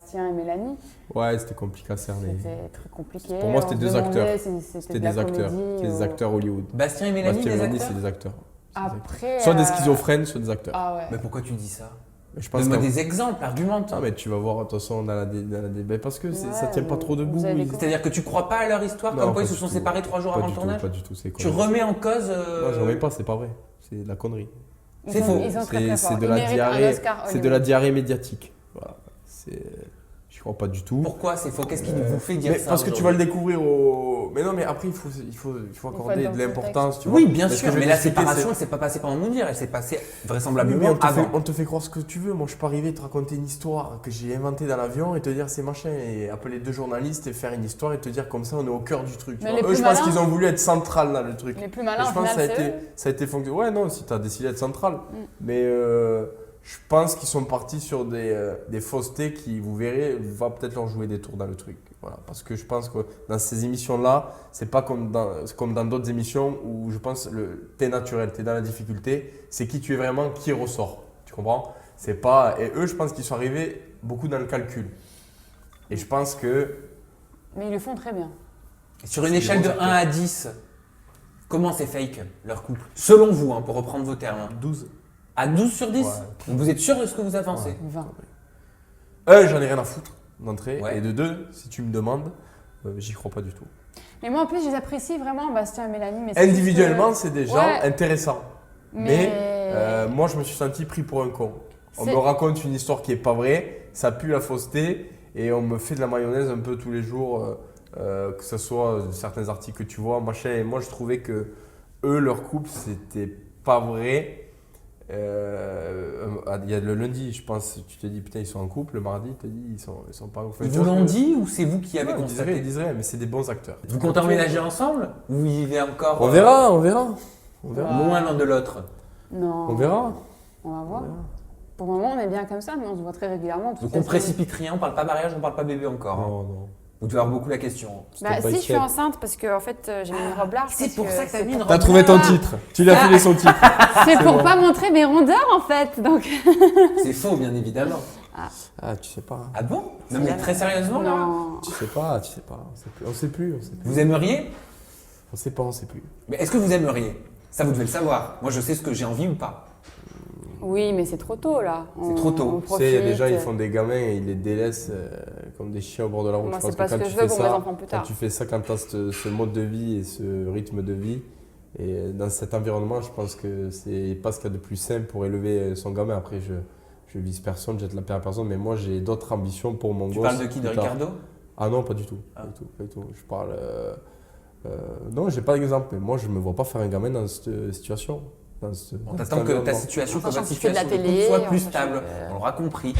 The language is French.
Bastien et Mélanie. Ouais, c'était compliqué à cerner. C'était très compliqué. Pour moi, c'était On se deux demandait acteurs. si C'était de la des acteurs. comédie C'était des ou- acteurs Hollywood. Bastien et Mélanie, Bastien et des Mélanie, acteurs. c'est des acteurs. Après. Soit des schizophrènes, soit des acteurs. Ah ouais. Mais pourquoi tu dis ça? Mais je pense Donne-moi que des exemples, argumente. ah, mais tu vas voir, de toute façon, mais parce que ça Ouais, tient pas trop debout. vous avez des C'est-à-dire que tu crois pas à leur histoire, Non, comme quoi ils pas se du sont tout. séparés 3 jours Pas avant du le tout, tournage? pas du tout, c'est Tu connerie. remets en cause. Non, je remets pas, c'est pas vrai. C'est de la connerie. C'est faux. Ils sont très très C'est forts. de Ils la méritent un diarrhée. Oscar C'est de Hollywood. la diarrhée médiatique. Voilà. Je crois pas du tout. Pourquoi c'est faux? Qu'est-ce qui vous fait dire Mais ça? parce que tu vas le aujourd'hui découvrir au. Mais non, mais après, il faut accorder dans de le l'importance. Tu vois. Oui, bien Parce sûr, que je mais vais la t'expliquer, séparation, c'est- elle s'est pas passée pendant Moundir, elle s'est passée Oui, mais vraisemblablement on avant. te fait croire ce que tu veux. Moi, je peux arriver et te raconter une histoire que j'ai inventée dans l'avion et te dire c'est machin et appeler 2 journalistes et faire une histoire et te dire comme ça on est au cœur du truc. tu Mais vois. les Eux, plus je pense malins- qu'ils ont voulu être central dans le truc. Les plus Et malins, je au pense que final, c'est eux. ça a été fonctionné. Ouais, non, si tu as décidé d'être central. Mm. Mais je pense qu'ils sont partis sur des faussetés qui, vous verrez, va peut-être leur jouer des tours dans le truc. Voilà. Parce que je pense que dans ces émissions-là, c'est pas comme dans d'autres émissions où je pense t'es naturel, t'es dans la difficulté, c'est qui tu es vraiment qui ressort. Tu comprends? C'est pas. Et eux, je pense qu'ils sont arrivés beaucoup dans le calcul. Et je pense que. Mais ils le font très bien. Sur une C'est échelle des de bons 1 à 10, comment c'est fake leur couple? Selon vous, hein, pour reprendre vos termes. 12. À 12 sur 10? Ouais. Donc vous êtes sûr de ce que vous avancez? Ouais. 20. J'en ai rien à foutre d'entrée. Ouais. Et de 2, si tu me demandes, j'y crois pas du tout. Mais moi, en plus, je les apprécie vraiment, Bastien et Mélanie. Mais c'est Individuellement, juste c'est des gens Ouais. intéressants. Mais moi, je me suis senti pris pour un con. On C'est- me raconte une histoire qui est pas vraie, ça pue la fausseté et on me fait de la mayonnaise un peu tous les jours, que ce soit certains articles que tu vois, machin. Et moi, je trouvais que eux, leur couple, c'était pas vrai. Il y a le lundi, je pense, tu te dis putain, ils sont en couple. Le mardi, tu te dis ils sont pas en couple. Ils vous l'ont dit ou c'est vous qui avez Ils constaté? disent rien, mais c'est des bons acteurs. Vous comptez emménager ensemble? Ou vous vivez encore On verra, on verra. On Ouais. verra. loin l'un de l'autre? Non. On verra. On va voir. On verra. Pour le moment, on est bien comme ça, mais on se voit très régulièrement. toutes Donc les on semaines. précipite rien, on parle pas mariage, on parle pas bébé encore. hein. Non, non. Vous devez avoir beaucoup la question. Bah, Step by si, je suis step. enceinte parce que en fait, j'ai mis une robe large. c'est parce pour ça que t'as mis une pour- T'as robe trouvé ton Ah. titre. Tu lui as filé son titre. C'est pour bon. pas montrer mes rondeurs en fait. Donc. C'est faux, bien évidemment. Ah, tu sais pas. Ah bon? Non mais très sérieusement là? Non. Tu sais pas, tu sais pas. On sait plus. On sait plus. Vous aimeriez? On sait pas, on sait plus. Mais est-ce que vous aimeriez? Ça, vous devez le savoir. Moi, je sais ce que j'ai envie ou pas. Oui, mais c'est trop tôt là. C'est trop tôt. On Tu sais, il y a des gens, ils profite. font des gamins et ils les délaissent comme des chiens au bord de la route. Moi, Je pense c'est pas ce quand que tu je veux fais pour ça, mes enfants plus quand tard. tu fais ça, quand tu as ce mode de vie et ce rythme de vie, et dans cet environnement, je pense que c'est pas ce qu'il y a de plus simple pour élever son gamin. Après, je vise personne, jette la pierre à personne, mais moi, j'ai d'autres ambitions pour mon Tu gosse. parles de qui? De plus tard. Ricardo? Ah non, pas du tout. Ah. Pas du tout, pas du tout. Je parle. Non, j'ai pas d'exemple, mais moi, je me vois pas faire un gamin dans cette situation. On t'attend que ta situation, En que sachant votre que tu fais de la situation de télé, couple soit en plus sachant stable. que- On l'aura compris.